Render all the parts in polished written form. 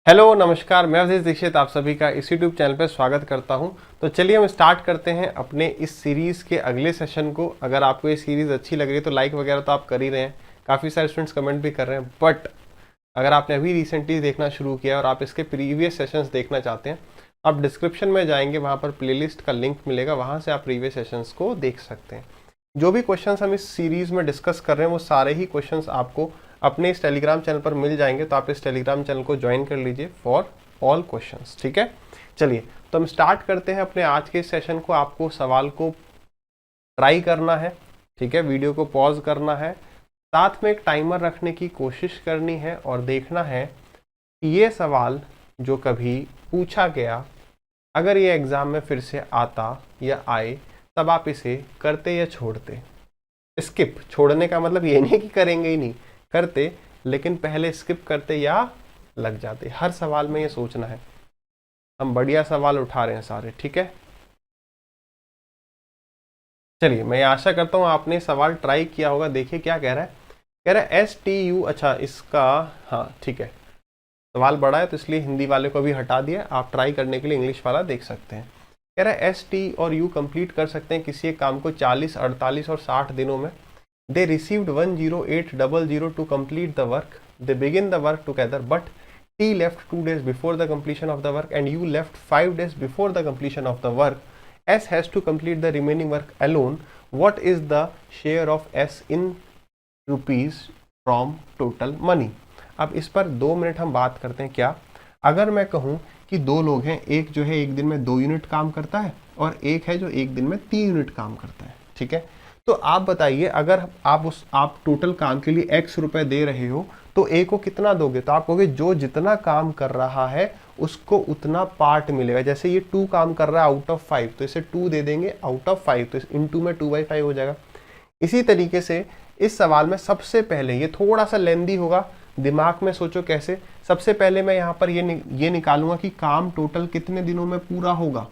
Hello नमस्कार, मैं अवधेश दीक्षित आप सभी का इस यूट्यूब चैनल पर स्वागत करता हूं। तो चलिए हम स्टार्ट करते हैं अपने इस सीरीज़ के अगले सेशन को। अगर आपको ये सीरीज़ अच्छी लग रही है तो लाइक वगैरह तो आप कर ही रहे हैं, काफ़ी सारे स्टूडेंट्स कमेंट भी कर रहे हैं। बट अगर आपने अभी रिसेंटली देखना शुरू किया और आप इसके प्रीवियस सेशंस देखना चाहते हैं, आप डिस्क्रिप्शन में जाएंगे, वहाँ पर प्लेलिस्ट का लिंक मिलेगा, वहाँ से आप प्रीवियस सेशंस को देख सकते हैं। जो भी क्वेश्चंस हम इस सीरीज़ में डिस्कस कर रहे हैं वो सारे ही क्वेश्चंस आपको अपने इस टेलीग्राम चैनल पर मिल जाएंगे, तो आप इस टेलीग्राम चैनल को ज्वाइन कर लीजिए फॉर ऑल क्वेश्चंस। ठीक है, चलिए तो हम स्टार्ट करते हैं अपने आज के सेशन को। आपको सवाल को ट्राई करना है, ठीक है, वीडियो को पॉज करना है, साथ में एक टाइमर रखने की कोशिश करनी है और देखना है कि ये सवाल जो कभी पूछा गया, अगर ये एग्ज़ाम में फिर से आता या आए तब आप इसे करते या छोड़ते। स्किप, छोड़ने का मतलब ये नहीं कि करेंगे ही नहीं, करते, लेकिन पहले स्किप करते या लग जाते। हर सवाल में ये सोचना है। हम बढ़िया सवाल उठा रहे हैं सारे, ठीक है। चलिए, मैं आशा करता हूँ आपने सवाल ट्राई किया होगा। देखिए क्या कह रहा है, कह रहा है STU। अच्छा, इसका हाँ ठीक है, सवाल बड़ा है तो इसलिए हिंदी वाले को भी हटा दिया। आप ट्राई करने के लिए इंग्लिश वाला देख सकते हैं। कह रहा है ST और U कंप्लीट कर सकते हैं किसी एक काम को 40, 48 और 60 दिनों में। They received 10800 to complete the work. They begin the work together, but T left 2 days before the completion of the work and U left 5 days before the completion of the work. S has to complete the remaining work alone. What is the share of S in rupees from total money? अब इस पर 2 minute हम बात करते हैं। क्या अगर मैं कहूँ कि दो लोग हैं, एक जो है एक दिन में 2 यूनिट काम करता है और एक है जो एक दिन में 3 यूनिट काम करता है, ठीक है। तो आप बताइए, अगर आप टोटल काम के लिए x रुपए दे रहे हो तो a को कितना दोगे? तो आप कहोगे जो जितना काम कर रहा है उसको उतना पार्ट मिलेगा। जैसे ये 2 काम कर रहा है आउट ऑफ 5, तो इसे 2 दे देंगे आउट ऑफ 5, तो इनटू में 2/5 हो जाएगा। इसी तरीके से इस सवाल में सबसे पहले, ये थोड़ा सा लेंदी होगा, दिमाग में सोचो कैसे। सबसे पहले मैं यहाँ पर ये निकालूंगा कि काम टोटल कितने दिनों में पूरा होगा।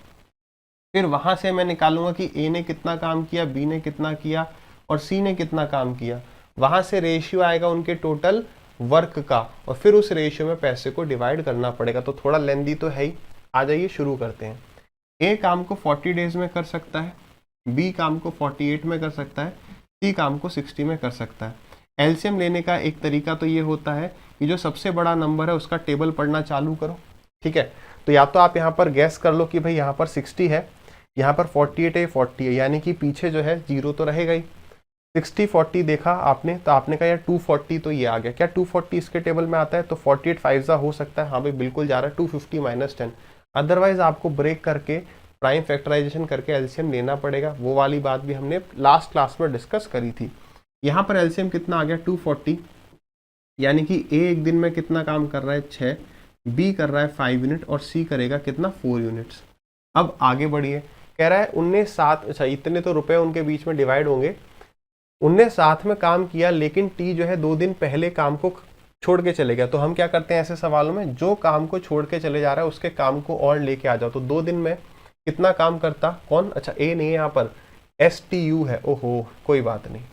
फिर वहां से मैं निकालूंगा कि ए ने कितना काम किया, बी ने कितना किया और सी ने कितना काम किया। वहां से रेशियो आएगा उनके टोटल वर्क का और फिर उस रेशियो में पैसे को डिवाइड करना पड़ेगा। तो थोड़ा लेंदी तो है ही। आ जाइए शुरू करते हैं। ए काम को 40 डेज में कर सकता है, बी काम को 48 में कर सकता है, सी काम को 60 में कर सकता है। एलसीएम लेने का एक तरीका तो ये होता है कि जो सबसे बड़ा नंबर है उसका टेबल पढ़ना चालू करो, ठीक है। तो या तो आप यहाँ पर गैस कर लो कि भाई यहाँ पर 60 है, यहाँ पर 48 है, 40 है, यानी कि पीछे जो है 0 तो रहेगा ही। 60 40 देखा आपने तो आपने कहा यार 240, तो ये आ गया। क्या 240 इसके टेबल में आता है? तो 48 5 हो सकता है, हाँ भाई बिल्कुल जा रहा है। 250 - 10। अदरवाइज आपको ब्रेक करके प्राइम फैक्टराइजेशन करके एलसीएम लेना पड़ेगा। वो वाली बात भी हमने लास्ट क्लास में डिस्कस करी थी। यहाँ पर एलसीएम कितना आ गया? 240, यानी कि ए एक दिन में कितना काम कर रहा है? 6, बी कर रहा है 5 यूनिट और सी करेगा कितना? 4 यूनिट्स। अब आगे बढ़िए, कह रहा है उनने 7, अच्छा इतने तो रुपए उनके बीच में डिवाइड होंगे। उनने साथ में काम किया लेकिन टी जो है 2 दिन पहले काम को छोड़ के चले गया। तो हम क्या करते हैं ऐसे सवालों में, जो काम को छोड़ के चले जा रहा है उसके काम को और लेके आ जाओ। तो 2 दिन में कितना काम करता? कौन? अच्छा ए नहीं है यहाँ पर, STU है। ओहो कोई बात नहीं,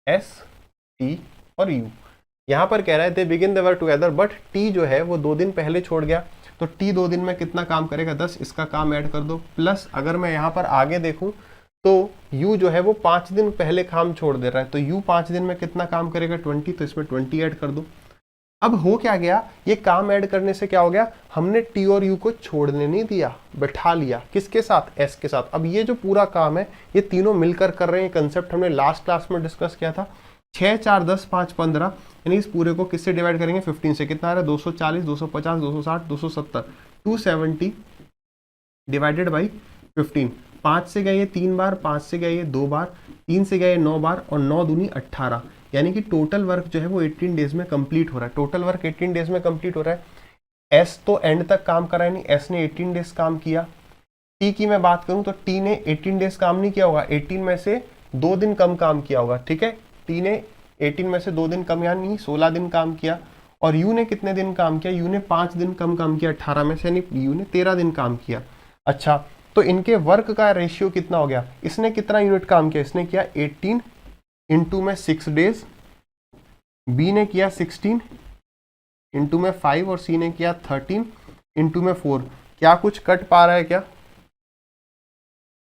ST और U। यहाँ पर कह रहा है they begin the work together, but T जो है वो 2 दिन पहले छोड़ गया। तो टी 2 दिन में कितना काम करेगा? 10। इसका काम ऐड कर दो। प्लस अगर मैं यहाँ पर आगे देखूं तो यू जो है वो 5 दिन पहले काम छोड़ दे रहा है। तो यू 5 दिन में कितना काम करेगा? 20। तो इसमें 20 ऐड कर दो। अब हो क्या गया, ये काम ऐड करने से क्या हो गया, हमने टी और यू को छोड़ने नहीं दिया, बैठा लिया। किसके साथ? एस के साथ। अब ये जो पूरा काम है ये तीनों मिलकर कर रहे हैं। कंसेप्ट हमने लास्ट क्लास में डिस्कस किया था। 6 4 10 5 15, यानी इस पूरे को किससे डिवाइड करेंगे? 15 से। कितना आ रहा है? 240 250 260 270, 270 डिवाइडेड बाई 15। 5 से गए ये 3 बार, 5 से गए ये 2 बार, 3 से गए 9 बार और 9 दूनी 18, यानी कि टोटल वर्क जो है वो 18 डेज में कंप्लीट हो रहा है। टोटल वर्क 18 डेज में कंप्लीट हो रहा है। एस तो एंड तक काम करा है नहीं, एस ने 18 डेज काम किया। टी की मैं बात करूं तो टी ने 18 डेज काम नहीं किया होगा, 18 में से 2 दिन कम काम किया होगा, ठीक है। टी ने 18 में से 2 दिन कम, यानी 16 दिन काम किया। और यू ने कितने दिन काम किया? यू ने 5 दिन कम काम किया 18 में से, यानी यू ने 13 दिन काम किया। अच्छा, तो इनके वर्क का रेशियो कितना हो गया? इसने कितना यूनिट काम किया? इसने किया 18 इंटू में 6 डेज, बी ने किया 16 इंटू में 5 और सी ने किया 13 इंटू में 4। क्या कुछ कट पा रहा है क्या?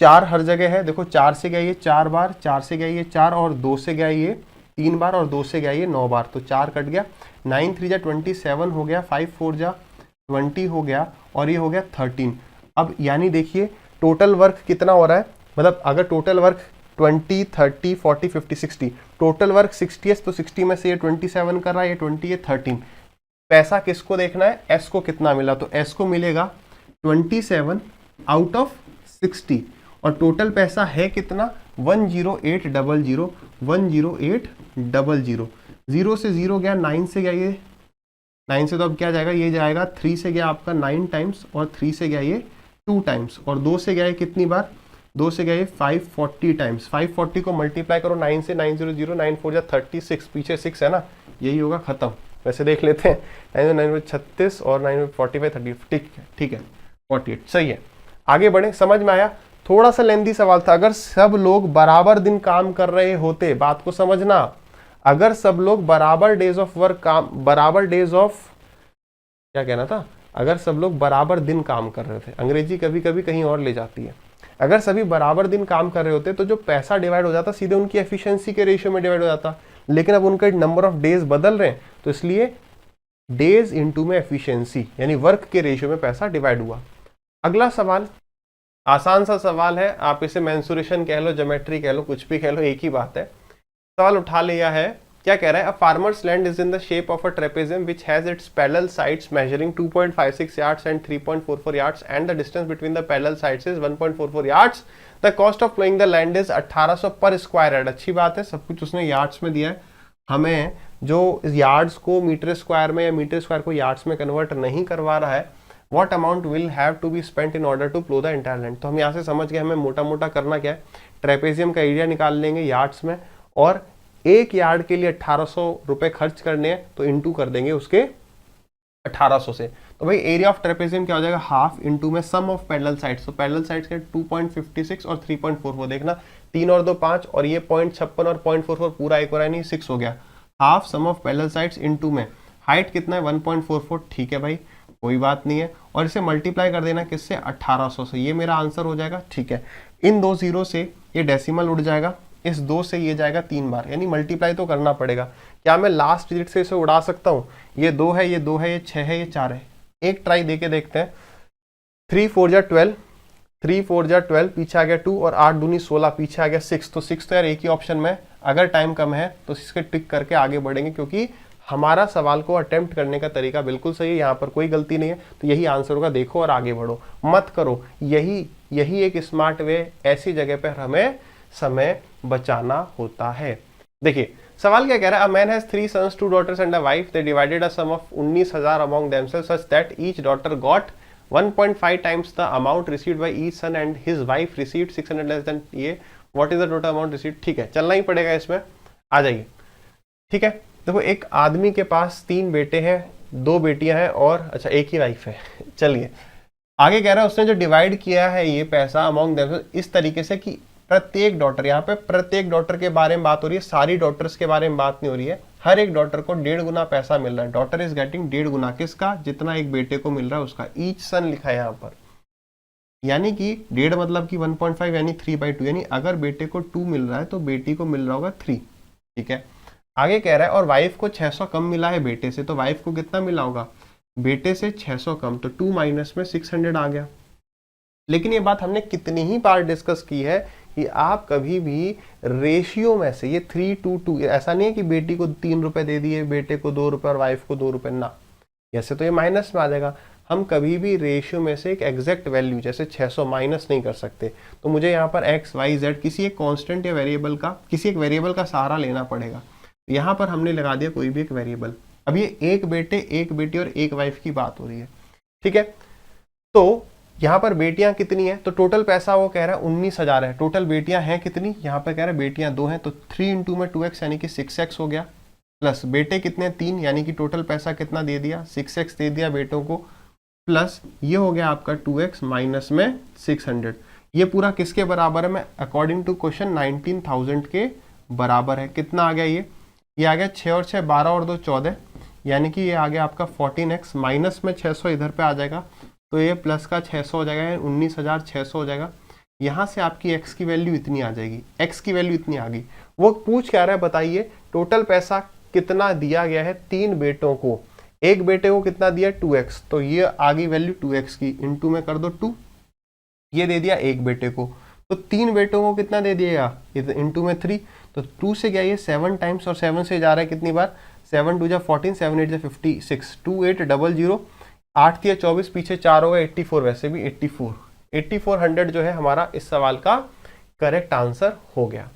4 हर जगह है, देखो 4 से गया ये 4 बार, 4 से गया ये 4 और 2 से गया ये 3 बार और 2 से गया ये 9 बार, तो 4 कट गया। 9 3 जा 27 हो गया, 5 4 जा 20 हो गया और ये हो गया 13। अब यानी देखिए टोटल वर्क कितना हो रहा है, मतलब अगर टोटल वर्क 20 30 40 50 60, टोटल वर्क 60 है तो 60 में से ये 27 कर रहा है, ये 20 ये 13। पैसा किसको देखना है? एस को कितना मिला, तो एस को मिलेगा 27 आउट ऑफ 60 और टोटल पैसा है कितना? 10800 10800। 0 से 0 गया, 9 से गया ये 9 से, तो अब क्या जाएगा? ये जाएगा 3 से गया आपका 9 टाइम्स और 3 से गया ये 2 टाइम्स और 2 से गया ये कितनी बार? 2 से गया ये 540 टाइम्स। 540 को मल्टीप्लाई करो 9 से, 900 9 4 जा 36, पीछे 6 है ना, यही होगा खत्म। वैसे देख लेते हैं 9 9 36 और 9 45 30, ठीक है 48, सही है। आगे बढ़े, समझ में आया? थोड़ा सा लेंथी सवाल था। अगर सब लोग बराबर दिन काम कर रहे होते, बात को समझना, अगर सब लोग बराबर डेज ऑफ वर्क काम, बराबर डेज ऑफ, क्या कहना था, अगर सब लोग बराबर दिन काम कर रहे थे, अंग्रेजी कभी कभी कहीं और ले जाती है। अगर सभी बराबर दिन काम कर रहे होते तो जो पैसा डिवाइड हो जाता सीधे उनकी एफिशिएंसी के रेशियो में डिवाइड हो जाता, लेकिन अब उनका नंबर ऑफ डेज बदल रहे हैं तो इसलिए डेज इनटू में एफिशिएंसी यानी वर्क के रेशियो में पैसा डिवाइड हुआ। अगला सवाल आसान सा सवाल है, आप इसे मेंसुरेशन कह लो, ज्योमेट्री कह लो, कुछ भी कह लो, एक ही बात है। सवाल उठा लिया है, क्या कह रहा है? A farmer's land is in the shape of a trapezium which has its parallel sides measuring 2.56 yards and 3.44 yards and the distance between the parallel sides is 1.44 yards. The cost of ploughing the land is 1800 per square yard. अच्छी बात है, सब कुछ उसने yards में दिया है। हमें जो यार्ड्स को मीटर स्क्वायर में या मीटर स्क्वायर को यार्ड्स में कन्वर्ट नहीं करवा रहा है, What amount will have to be spent in order to plow the entire land। तो हम यहाँ से समझ गए हमें मोटा मोटा करना क्या है, ट्रेपेजियम का एरिया निकाल लेंगे यार्ड्स में और एक यार्ड के लिए 1800 रुपए खर्च करने हैं तो इंटू कर देंगे उसके 1800 से। तो भाई एरिया ऑफ ट्रेपेजियम क्या हो जाएगा? हाफ इंटू में सम ऑफ पैरेलल साइड्स, तो पैरेलल साइड्स के 2.56 और 3.44 देखना, 3 और 2 5 और ये 0.56 और 0.44 पूरा एक हो रहा है, नहीं 6 हो गया। Half sum of parallel sides into में हाइट कितना है? 1.44, ठीक है भाई कोई बात नहीं है, और इसे मल्टीप्लाई कर देना किससे? 1800 से, ये मेरा आंसर हो जाएगा। ठीक है, इन दो जीरो से ये डेसिमल उड़ जाएगा, इस 2 से ये जाएगा 3 बार, यानी मल्टीप्लाई तो करना पड़ेगा। क्या मैं लास्ट डिजिट से इसे उड़ा सकता हूँ? ये 2 है, ये 2 है, ये 6 है, ये 4 है। एक ट्राई देके देखते हैं। 3 4 जा 12, 3 4 जा 12, पीछे आ गया 2 और 8 दूनी 16, पीछे आ गया 6, तो 6 तो यार एक ही ऑप्शन में, अगर टाइम कम है तो इसके टिक करके आगे बढ़ेंगे क्योंकि हमारा सवाल को अटेम्प्ट करने का तरीका बिल्कुल सही है, यहाँ पर कोई गलती नहीं है, तो यही आंसर होगा। देखो और आगे बढ़ो, मत करो, यही एक स्मार्ट वे, ऐसी जगह पर हमें समय बचाना होता है। देखिए सवाल क्या कह रहा है? A man has 3 sons 2 daughters and a wife, they divided a sum of 19,000 among themselves such that each daughter got 1.5 times the amount received by each son and his wife received 600 less than ये what is the total amount received। ठीक है, चलना ही पड़ेगा इसमें, आ जाइए। ठीक है, देखो एक आदमी के पास 3 बेटे हैं, 2 बेटियां हैं और अच्छा एक ही वाइफ है। चलिए आगे कह रहा है उसने जो डिवाइड किया है ये पैसा अमॉन्ग देम इस तरीके से कि प्रत्येक डॉटर, यहाँ पे प्रत्येक डॉटर के बारे में बात हो रही है, सारी डॉटर्स के बारे में बात नहीं हो रही है। हर एक डॉटर को 1.5 गुना पैसा मिल रहा है। डॉटर इज गेटिंग 1.5 गुना, किसका? जितना एक बेटे को मिल रहा है उसका। ईच सन लिखा है यहाँ पर, यानी कि 1.5 मतलब कि 1.5 यानी 3/2, यानी अगर बेटे को 2 मिल रहा है तो बेटी को मिल रहा होगा 3। ठीक है, आगे कह रहा है और वाइफ को 600 कम मिला है बेटे से, तो वाइफ को कितना मिला होगा? बेटे से 600 कम, तो 2 माइनस में 600 आ गया। लेकिन ये बात हमने कितनी ही बार डिस्कस की है कि आप कभी भी रेशियो में से ये 3:2, ऐसा नहीं है कि बेटी को 3 रुपए दे दिए, बेटे को 2 रुपए और वाइफ को 2 रुपए, ना, ऐसे तो ये माइनस में आ जाएगा। हम कभी भी रेशियो में से एक एग्जैक्ट वैल्यू जैसे 600 माइनस नहीं कर सकते, तो मुझे यहाँ पर एक्स वाई जेड किसी एक कांस्टेंट या वेरिएबल का, किसी एक वेरिएबल का सहारा लेना पड़ेगा। यहाँ पर हमने लगा दिया कोई भी एक वेरिएबल। अब ये एक बेटे, एक बेटी और एक वाइफ की बात हो रही है। ठीक है, तो यहाँ पर बेटियां कितनी है? तो टोटल पैसा वो कह रहा है 19,000 है। टोटल बेटियां हैं कितनी? यहाँ पर कह रहा है बेटियां 2 हैं, तो 3 इंटू में 2x यानी कि 6x हो गया, प्लस बेटे कितने? 3, यानी कि टोटल पैसा कितना दे दिया? 6x दे दिया बेटों को, प्लस ये हो गया आपका 2x माइनस में 600। ये पूरा किसके बराबर है? मैं अकॉर्डिंग टू क्वेश्चन 19,000 के बराबर है। कितना आ गया ये आ गया 6 और 6 12 और 2 14, यानी कि ये आ गया आपका 14x, माइनस में 600 इधर पे आ जाएगा, तो ये प्लस का 600 हो जाएगा, 19,600 हो जाएगा। यहाँ से आपकी x की वैल्यू इतनी आ जाएगी, x की वैल्यू इतनी आ गई। वो पूछ क्या रहा है बताइए, टोटल पैसा कितना दिया गया है 3 बेटों को, एक बेटे को कितना दिया 2x, तो ये आ गई वैल्यू 2x की, इंटू में कर दो 2, ये दे दिया एक बेटे को, तो 3 बेटों को कितना दे दिएगा, इंटू में 3, तो 2 से क्या ये 7 टाइम्स, और 7 से जा रहा है कितनी बार, 7 2 जा 14, 7 8 जा 56, 2800, 8 3 24, पीछे 4 हो गए 84, वैसे भी 8400 जो है हमारा इस सवाल का करेक्ट आंसर हो गया।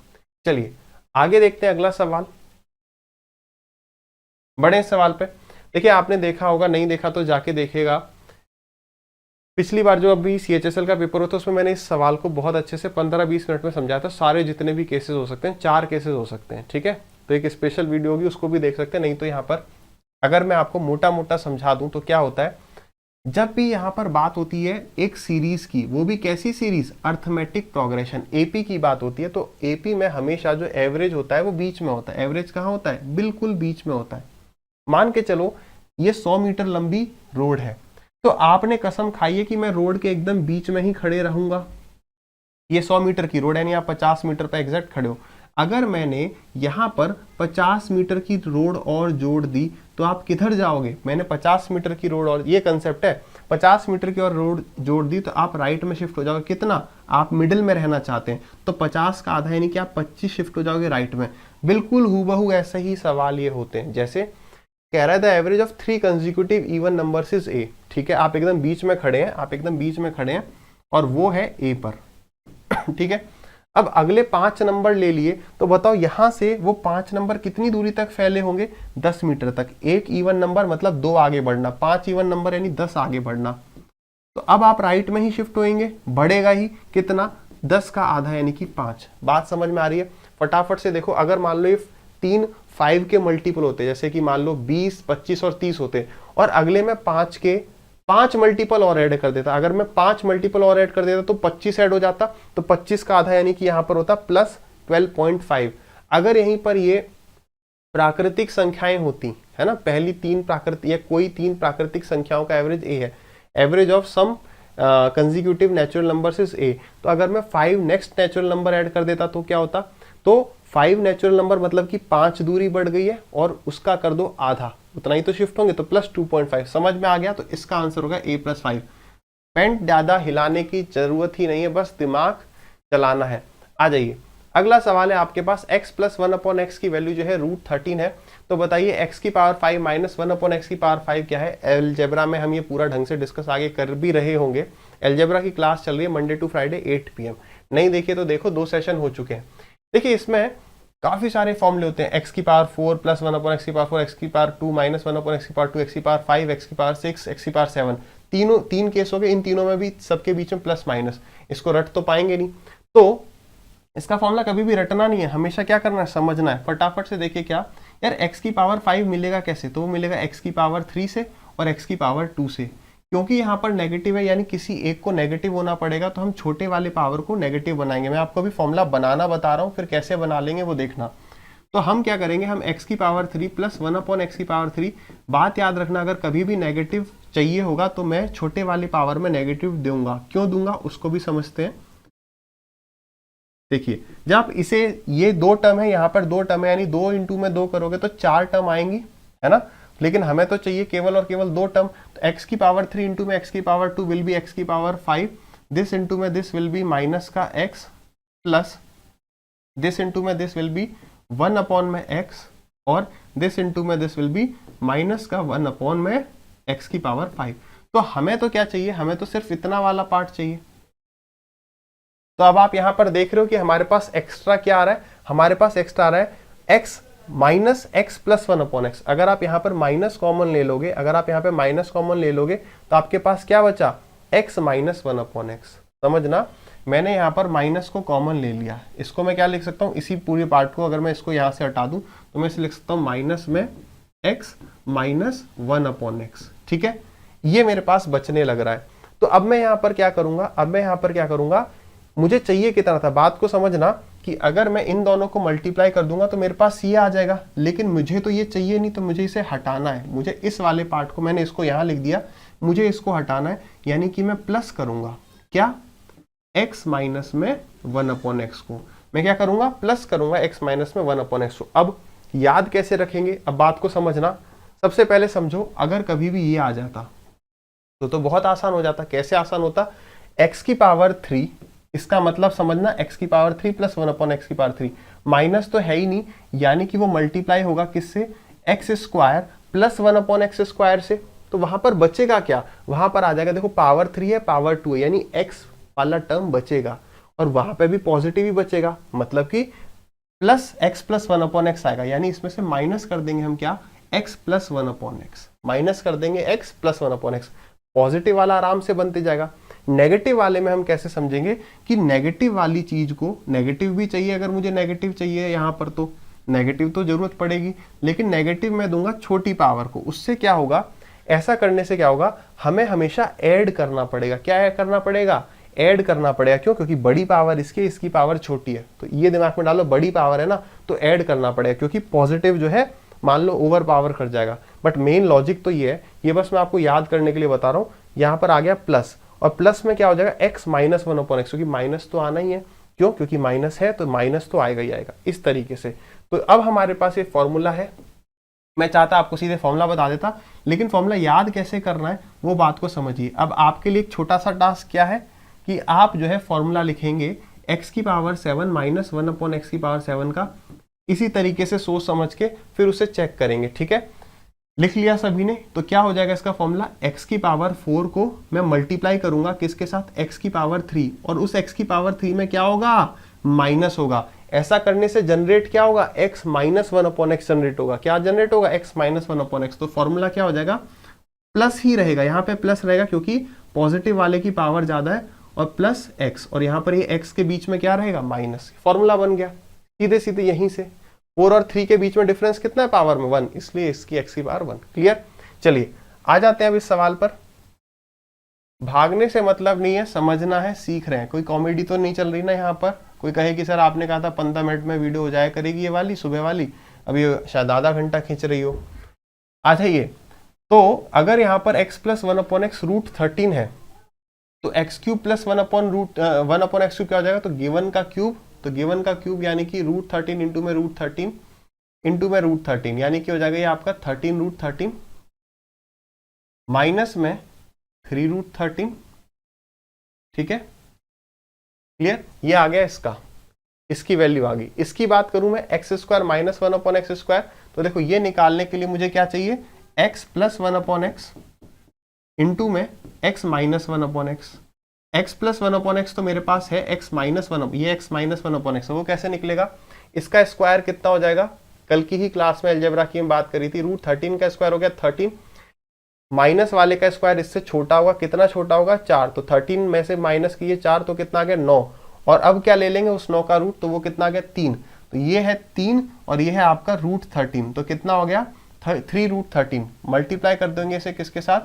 चलिए आगे देखते हैं अगला सवाल, बड़े सवाल पे। देखिए आपने देखा होगा, नहीं देखा तो जाके देखेगा, पिछली बार जो अभी CHSL का पेपर होता है उसमें मैंने इस सवाल को बहुत अच्छे से 15-20 मिनट में समझाया था, सारे जितने भी केसेस हो सकते हैं, 4 केसेस हो सकते हैं, ठीक है, तो एक स्पेशल वीडियो होगी उसको भी देख सकते हैं। नहीं तो यहाँ पर अगर मैं आपको मोटा मोटा समझा दूं तो क्या होता है, जब भी यहाँ पर बात होती है एक सीरीज की, वो भी कैसी सीरीज, अर्थमेटिक प्रोग्रेशन, AP की बात होती है, तो AP में हमेशा जो एवरेज होता है वो बीच में होता है। एवरेज कहाँ होता है, बिल्कुल बीच में होता है। मान के चलो ये 100 मीटर लंबी रोड है, तो आपने कसम खाई है कि मैं रोड के एकदम बीच में ही खड़े रहूंगा। ये 100 मीटर की रोड है, यानी आप 50 मीटर पर एग्जैक्ट खड़े हो। अगर मैंने यहाँ पर 50 मीटर की रोड और जोड़ दी तो आप किधर जाओगे, मैंने 50 मीटर की रोड, और ये कंसेप्ट है, 50 मीटर की और रोड जोड़ दी तो आप राइट में शिफ्ट हो जाओगे, कितना, आप मिडिल में रहना चाहते हैं तो 50 का आधा यानी कि आप 25 शिफ्ट हो जाओगे राइट में। बिल्कुल हूबहू ऐसे ही सवाल ये होते हैं, जैसे कह रहा है the average of 3 consecutive even numbers is A, ठीक है, आप एकदम बीच में खड़े हैं, आप एकदम बीच में खड़े हैं और वो है A पर, ठीक है। अब अगले 5 नंबर ले लिए, तो बताओ यहां से वो 5 नंबर कितनी दूरी तक फैले होंगे, 10 मीटर तक। एक इवन नंबर मतलब 2 आगे बढ़ना, 5 इवन नंबर यानी 10 आगे बढ़ना। तो अब आप राइट में ही शिफ्ट होंगे, बढ़ेगा ही कितना, 10 का आधा यानी कि 5। बात समझ में आ रही है? फटाफट से देखो, अगर मान लो ये 3 5 के मल्टीपल होते, जैसे कि मान लो 20 25 और 30 होते, और अगले में 5 के 5 मल्टीपल और ऐड कर देता, अगर मैं 5 मल्टीपल और ऐड कर देता तो 25 ऐड हो जाता, तो 25 का आधा यानी कि यहां पर होता प्लस 12.5। अगर यहीं पर ये प्राकृतिक संख्याएं होती है ना, पहली 3 प्राकृतिक या कोई 3 प्राकृतिक संख्याओं का एवरेज A है, average of some consecutive natural numbers is A, तो अगर मैं 5 नेक्स्ट नेचुरल नंबर ऐड कर देता तो क्या होता, तो 5 नेचुरल नंबर मतलब कि 5 दूरी बढ़ गई है और उसका कर दो आधा, उतना ही तो शिफ्ट होंगे, तो प्लस 2.5। समझ में आ गया? तो इसका आंसर होगा A + 5। पेंट ज्यादा हिलाने की जरूरत ही नहीं है, बस दिमाग चलाना है। आ जाइए, अगला सवाल है आपके पास, x + 1/x की वैल्यू जो है √13 है, तो बताइए x की पावर 5 - 1/x की पावर 5 क्या है। अलजेब्रा में हम ये पूरा ढंग से डिस्कस आगे कर भी रहे होंगे, अलजेब्रा की क्लास चल रही है मंडे टू फ्राइडे 8 PM, नहीं देखिए तो देखो, 2 सेशन हो चुके हैं। देखिए इसमें काफी सारे फॉर्मूले होते हैं, x की पावर 4 + 1/x की पावर 4, x की पावर 2 - 1/x की पावर 2, x की पावर 5, x की पावर 6, x की पावर 7, तीन केस हो गए, इन तीनों में भी सबके बीच में प्लस माइनस, इसको रट तो पाएंगे नहीं, तो इसका फॉर्मूला कभी भी रटना नहीं है, हमेशा क्या करना है, समझना है। फटाफट से देखिए क्या यार, x की पावर 5 मिलेगा कैसे, तो वो मिलेगा x की पावर 3 से और x की पावर 2 से, क्योंकि यहाँ पर नेगेटिव है यानी किसी एक को नेगेटिव होना पड़ेगा, तो हम छोटे वाले पावर को नेगेटिव बनाएंगे। मैं आपको अभी फॉर्मूला बनाना बता रहा हूँ, फिर कैसे बना लेंगे वो देखना। तो हम क्या करेंगे, हम x की पावर 3 + 1/x की पावर 3, बात याद रखना, अगर कभी भी नेगेटिव चाहिए होगा तो मैं छोटे वाले पावर में नेगेटिव दूंगा, क्यों दूंगा उसको भी समझते हैं। देखिए जब इसे, ये 2 टर्म है, यहाँ पर 2 टर्म है, यानी 2 × में 2 करोगे तो 4 टर्म आएंगी, है ना, लेकिन हमें तो चाहिए केवल और केवल 2 टर्म। तो x की पावर 3 × में x की पावर 2 विल बी x की पावर 5, दिस इंटू में दिस विल बी माइनस का x प्लस दिस इंटू में दिस विल बी 1/x, और दिस इंटू में दिस विल बी माइनस का 1/x की पावर 5। तो हमें तो क्या चाहिए, हमें तो सिर्फ इतना वाला पार्ट चाहिए। तो अब आप यहां पर देख रहे हो कि हमारे पास एक्स्ट्रा क्या आ रहा है, हमारे पास एक्स्ट्रा आ रहा है x - x + 1/x। अगर आप यहां पर माइनस कॉमन ले लोगे, अगर आप यहां पे माइनस कॉमन ले लोगे तो आपके पास क्या बचा, x - 1/x। समझना, मैंने यहाँ पर माइनस को कॉमन ले लिया, इसको मैं क्या लिख सकता हूँ, इसी पूरे पार्ट को अगर मैं इसको यहाँ से हटा दूं तो मैं इसे लिख सकता हूँ माइनस में x - 1/x, ठीक है, ये मेरे पास बचने लग रहा है। तो अब मैं यहाँ पर क्या करूंगा, मुझे चाहिए कितना था, बात को समझना कि अगर मैं इन दोनों को मल्टीप्लाई कर दूंगा तो मेरे पास ये आ जाएगा, लेकिन मुझे तो ये चाहिए नहीं, तो मुझे इसे हटाना है। मुझे इस वाले पार्ट को, मैंने इसको यहाँ लिख दिया, मुझे इसको हटाना है, यानी कि मैं प्लस करूंगा क्या, x माइनस में 1/x को मैं क्या करूंगा, प्लस करूंगा x माइनस में 1/x को। अब याद कैसे रखेंगे, अब बात को समझना। सबसे पहले समझो, अगर कभी भी ये आ जाता तो बहुत आसान हो जाता। कैसे आसान होता, x की पावर 3, इसका मतलब समझना x की पावर 3 प्लस 1/x की पावर 3, माइनस तो है ही नहीं, यानी कि वो मल्टीप्लाई होगा किससे, x square plus 1/x square से। तो वहां पर बचेगा क्या, वहां पर आ जाएगा, देखो पावर 3 है पावर 2 है, यानी x वाला टर्म बचेगा, और वहां पे भी पॉजिटिव ही बचेगा, मतलब कि प्लस x प्लस 1/x आएगा, यानी इसमें से माइनस कर देंगे हम क्या, x प्लस 1/x, माइनस कर देंगे x प्लस 1/x, पॉजिटिव वाला आराम से बनते जाएगा। नेगेटिव वाले में हम कैसे समझेंगे कि नेगेटिव वाली चीज को, नेगेटिव भी चाहिए, अगर मुझे नेगेटिव चाहिए यहाँ पर तो नेगेटिव तो जरूरत पड़ेगी, लेकिन नेगेटिव मैं दूंगा छोटी पावर को। उससे क्या होगा, ऐसा करने से क्या होगा, हमें हमेशा ऐड करना पड़ेगा। क्या ऐड करना पड़ेगा, ऐड करना पड़ेगा। क्यों, क्योंकि बड़ी पावर इसकी, इसकी पावर छोटी है, तो ये दिमाग में डालो, बड़ी पावर है ना तो ऐड करना पड़ेगा, क्योंकि पॉजिटिव जो है मान लो ओवर पावर कर जाएगा। बट मेन लॉजिक तो ये है, ये बस मैं आपको याद करने के लिए बता रहा हूँ। यहाँ पर आ गया प्लस, और प्लस में क्या हो जाएगा, x माइनस 1/x, क्योंकि माइनस तो आना ही है। क्यों, क्योंकि माइनस है तो माइनस तो आएगा ही आएगा, इस तरीके से। तो अब हमारे पास ये फॉर्मूला है। मैं चाहता आपको सीधे फॉर्मूला बता देता, लेकिन फॉर्मूला याद कैसे करना है वो बात को समझिए। अब आपके लिए एक छोटा सा टास्क क्या है कि आप जो है फॉर्मूला लिखेंगे x की पावर 7 माइनस 1/x की पावर 7 का, इसी तरीके से सोच समझ के फिर उसे चेक करेंगे। ठीक है, लिख लिया सभी ने, तो क्या हो जाएगा इसका फॉर्मूला, x की पावर 4 को मैं मल्टीप्लाई करूंगा किसके साथ, x की पावर 3, और उस x की पावर 3 में क्या होगा, माइनस होगा। ऐसा करने से जनरेट क्या होगा, x माइनस 1/x जनरेट होगा। क्या जनरेट होगा, x माइनस 1/x। तो फॉर्मूला क्या हो जाएगा, प्लस ही रहेगा, यहाँ पे प्लस रहेगा क्योंकि पॉजिटिव वाले की पावर ज्यादा है, और प्लस x, और यहाँ पर ये x के बीच में क्या रहेगा, माइनस। फॉर्मूला बन गया सीधे सीधे यहीं से। 4 और 3 के बीच में डिफरेंस कितना है, पावर में 1, इसलिए इसकी x की पावर 1। क्लियर। चलिए आ जाते हैं अब इस सवाल पर। भागने से मतलब नहीं है, समझना है, सीख रहे हैं। कोई कॉमेडी तो नहीं चल रही ना यहाँ पर, कोई कहे कि सर आपने कहा था 15 मिनट में वीडियो हो जाया करेगी ये वाली सुबह वाली, अभी शायद आधा घंटा खींच रही हो। आ जाइए, तो अगर यहाँ पर x प्लस 1/x रूट 13 है, तो x क्यूब प्लस 1/x क्या हो जाएगा, तो गिवन का क्यूब, तो गिवन का क्यूब यानी कि रूट 13 इंटू में रूट 13 इंटू में रूट 13, यानी कि हो जाएगा ये आपका 13 रूट 13 माइनस में 3 रूट 13। ठीक है, क्लियर। ये आ गया इसका, इसकी वैल्यू आ गई। इसकी बात करूं मैं, x square minus 1/x square, तो देखो ये निकालने के लिए मुझे क्या चाहिए, x प्लस 1/x इंटू में x minus 1/x। x plus 1/x तो मेरे पास है x माइनस 1, ये x माइनस 1/x है, वो कैसे निकलेगा, इसका स्क्वायर कितना हो जाएगा, कल की ही क्लास में अलजेब्रा की हम बात करी थी, रूट 13 का स्क्वायर हो गया 13, माइनस वाले का स्क्वायर इससे छोटा होगा, कितना छोटा होगा, 4, तो 13 में से माइनस किए 4 तो कितना आ गया, 9, और अब क्या ले लेंगे उस 9 का रूट, तो वो कितना आ गया, 3, तो ये है 3 और ये है आपका रूट 13, तो कितना हो गया 3 रूट 13, मल्टीप्लाई कर देंगे इसे किसके साथ,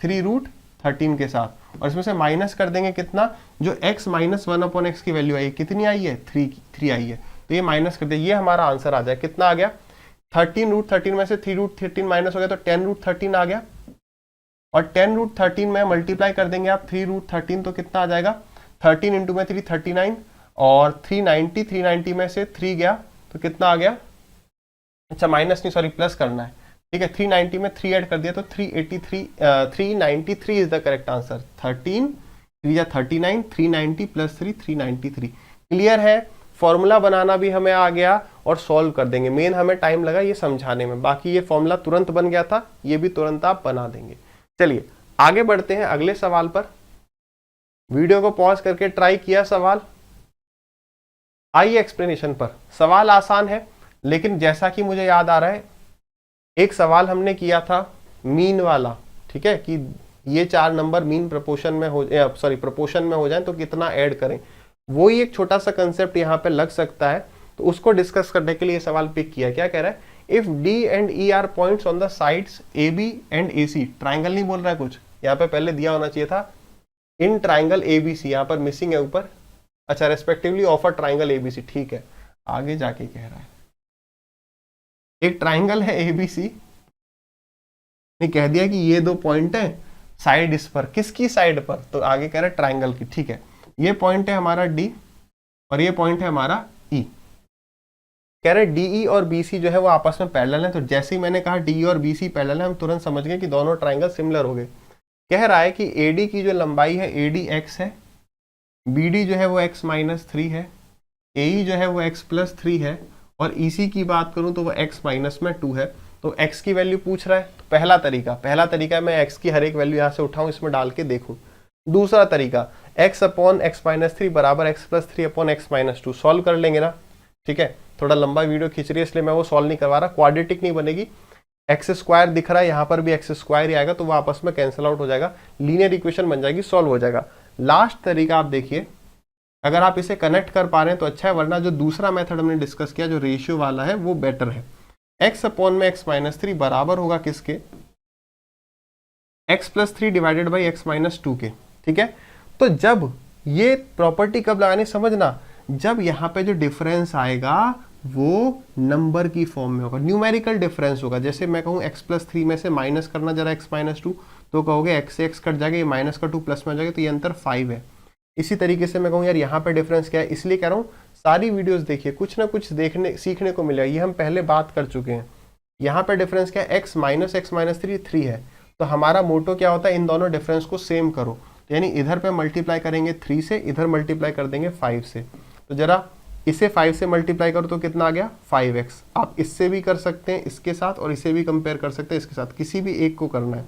3 रूट 13 के साथ, और इसमें से माइनस कर देंगे कितना, जो x माइनस 1/x की वैल्यू आई, कितनी आई है, 3 आई है, तो ये माइनस कर दिया, ये हमारा आंसर आ जाए, कितना आ गया, 13 रूट 13 में से 3 रूट 13 माइनस हो गया, तो 10 रूट 13 आ गया, और 10 रूट 13 में मल्टीप्लाई कर देंगे आप 3 रूट 13, तो कितना आ जाएगा, 13 इंटू में 3 39, और 390 में से 3 गया तो कितना आ गया, अच्छा माइनस नहीं सॉरी प्लस करना है, ठीक है, 390 में 3 ऐड कर दिया तो 393 is the correct answer. 13 3 39, 390 plus 3 393। Clear है, फॉर्मूला बनाना भी हमें आ गया और सॉल्व कर देंगे। मेन हमें टाइम लगा ये समझाने में, बाकी ये फॉर्मूला तुरंत बन गया था, ये भी तुरंत आप बना देंगे। चलिए आगे बढ़ते हैं अगले सवाल पर। वीडियो को पॉज करके ट्राई किया सवाल, आइए एक्सप्लेनेशन पर। सवाल आसान है, लेकिन जैसा कि मुझे याद आ रहा है एक सवाल हमने किया था मीन वाला, ठीक है, कि ये 4 नंबर मीन प्रोपोर्शन में हो जाए तो कितना ऐड करें, वो ही एक छोटा सा कंसेप्ट यहाँ पे लग सकता है, तो उसको डिस्कस करने के लिए सवाल पिक किया। क्या कह रहा है, if D and E are points on the sides AB and AC, triangle नहीं बोल रहा है कुछ, यहाँ पे पहले दिया होना चाहिए था इन ट्राइंगल ABC, यहाँ पर मिसिंग है ऊपर, अच्छा, respectively of a triangle ABC, ठीक है। आगे जाके कह रहा है एक ट्राइंगल है एबीसी ने कह दिया कि ये दो पॉइंट है साइड इस पर, किसकी साइड पर, तो आगे कह रहा है ट्राइंगल की, ठीक है। ये पॉइंट है हमारा डी और ये पॉइंट है हमारा ई। कह रहे डीई और बीसी जो है वो आपस में पैरेलल है। तो जैसे ही मैंने कहा डीई और बीसी पैरेलल है, हम तुरंत समझ गए कि दोनों ट्राइंगल सिमिलर हो गए। कह रहा है कि एडी की जो लंबाई है एडी एक्स है, बीडी जो है वो एक्स माइनस 3 है, एई जो है वो एक्स प्लस 3 है, और ईसी की बात करूं तो वो एक्स माइनस में 2 है। तो एक्स की वैल्यू पूछ रहा है, तो पहला तरीका मैं एक्स की हर एक वैल्यू यहाँ से उठाऊं, इसमें डाल के देखूं। दूसरा तरीका एक्स अपॉन एक्स माइनस 3 बराबर x plus 3 upon x minus 2, solve कर लेंगे ना, ठीक है। थोड़ा लंबा वीडियो खींच रही है इसलिए मैं वो सॉल्व नहीं करवा रहा, क्वाड्रेटिक नहीं बनेगी। एक्स स्क्वायर दिख रहा है, यहाँ पर भी एक्स स्क्वायर ही आएगा, तो वो आपस में कैंसिल आउट हो जाएगा, लीनियर इक्वेशन बन जाएगी, सॉल्व हो जाएगा। लास्ट तरीका आप देखिए, अगर आप इसे कनेक्ट कर पा रहे हैं तो अच्छा है, वरना जो दूसरा मेथड हमने डिस्कस किया जो रेशियो वाला है वो बेटर है। एक्स अपॉन में एक्स माइनस 3 बराबर होगा किसके, x plus 3 divided by x minus 2 के, ठीक है। तो जब ये प्रॉपर्टी कब लगानी समझना, जब यहाँ पे जो डिफरेंस आएगा वो नंबर की फॉर्म में होगा, न्यूमेरिकल डिफरेंस होगा। जैसे मैं कहूँ एक्स प्लस 3 में से माइनस करना जरा एक्स माइनस 2, तो कहोगे एक्स से एक्स कट जाएगा, ये माइनस का 2 प्लस में आ जाएगा, तो ये अंतर 5 है। इसी तरीके से मैं कहूँ यार यहाँ पे डिफरेंस क्या है, इसलिए कह रहा हूँ सारी वीडियोस देखिए, कुछ ना कुछ देखने सीखने को मिलेगा, ये हम पहले बात कर चुके हैं। यहाँ पे डिफरेंस क्या है, एक्स माइनस 3 है, तो हमारा मोटो क्या होता है, इन दोनों डिफरेंस को सेम करो, तो यानी इधर पे मल्टीप्लाई करेंगे 3 से, इधर मल्टीप्लाई कर देंगे 5 से। तो जरा इसे 5 से मल्टीप्लाई करो तो कितना आ गया 5x। आप इससे भी कर सकते हैं इसके साथ, और इसे भी कंपेयर कर सकते हैं इसके साथ, किसी भी एक को करना है।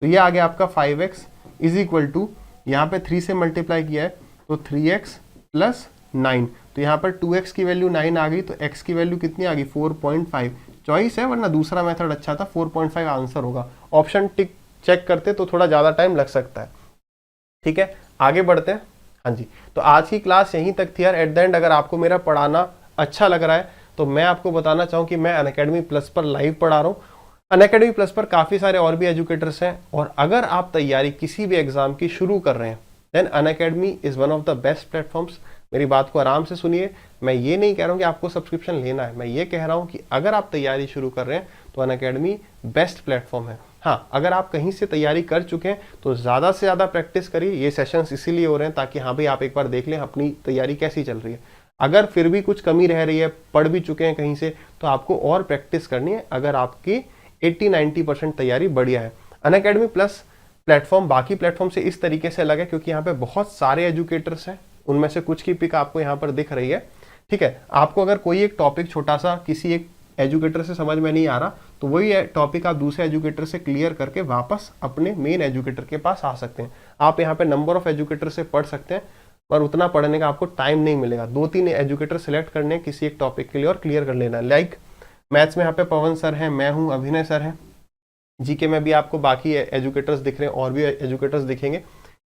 तो ये आ गया आपका 5x इज इक्वल टू, यहाँ पे 3 से मल्टीप्लाई किया है तो 3x प्लस 9, तो यहाँ पर 2x की वैल्यू 9 आ गई, तो x की वैल्यू कितनी आ गई 4.5। चॉइस है, वरना दूसरा मेथड अच्छा था, 4.5 आंसर होगा। ऑप्शन टिक चेक करते तो थोड़ा ज़्यादा टाइम लग सकता है, ठीक है। आगे बढ़ते हैं। हाँ जी, तो आज की क्लास यहीं तक थी यार। एट द एंड अगर आपको मेरा पढ़ाना अच्छा लग रहा है तो मैं आपको बताना चाहूँ कि मैं अनअकैडमी प्लस पर लाइव पढ़ा रहा हूँ। अनअकैडमी प्लस पर काफ़ी सारे और भी एजुकेटर्स हैं, और अगर आप तैयारी किसी भी एग्जाम की शुरू कर रहे हैं then Unacademy is one of the best platforms. मेरी बात को आराम से सुनिए, मैं ये नहीं कह रहा हूँ कि आपको सब्सक्रिप्शन लेना है, मैं ये कह रहा हूँ कि अगर आप तैयारी शुरू कर रहे हैं तो अनअकैडमी बेस्ट प्लेटफॉर्म है। हाँ, अगर आप कहीं से तैयारी कर चुके हैं तो ज़्यादा से ज़्यादा प्रैक्टिस करिए। ये सेशंस इसीलिए हो रहे हैं ताकि हाँ भाई आप एक बार देख लें अपनी तैयारी कैसी चल रही है। अगर फिर भी कुछ कमी रह रही है, पढ़ भी चुके हैं कहीं से, तो आपको और प्रैक्टिस करनी है। अगर आपकी 80-90% तैयारी बढ़िया है, अनअकैडमी प्लस प्लेटफॉर्म बाकी प्लेटफॉर्म से इस तरीके से अलग है क्योंकि यहाँ पे बहुत सारे एजुकेटर्स हैं, उनमें से कुछ की पिक आपको यहाँ पर दिख रही है, ठीक है। आपको अगर कोई एक टॉपिक छोटा सा किसी एक एजुकेटर से समझ में नहीं आ रहा तो वही टॉपिक आप दूसरे एजुकेटर से क्लियर करके वापस अपने मेन एजुकेटर के पास आ सकते हैं। आप यहाँ पे नंबर ऑफ एजुकेटर से पढ़ सकते हैं, पर उतना पढ़ने का आपको टाइम नहीं मिलेगा। 2-3 एजुकेटर सेलेक्ट करने किसी एक टॉपिक के लिए और क्लियर कर लेना। लाइक मैथ्स में यहाँ पे पवन सर हैं, मैं हूँ, अभिनय सर हैं। जीके में भी आपको बाकी एजुकेटर्स दिख रहे हैं और भी एजुकेटर्स दिखेंगे।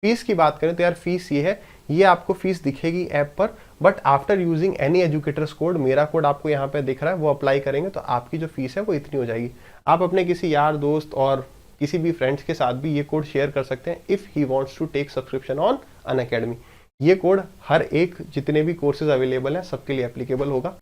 फीस की बात करें तो यार फीस ये है, ये आपको फीस दिखेगी ऐप पर, but after using any educators code, मेरा कोड आपको यहाँ पे दिख रहा है, वो अप्लाई करेंगे तो आपकी जो फीस है वो इतनी हो जाएगी। आप अपने किसी यार दोस्त और किसी भी फ्रेंड्स के साथ भी ये कोड शेयर कर सकते हैं if he wants to take subscription on Unacademy. ये कोड हर एक जितने भी कोर्सेज अवेलेबल हैं सबके लिए एप्लीकेबल होगा।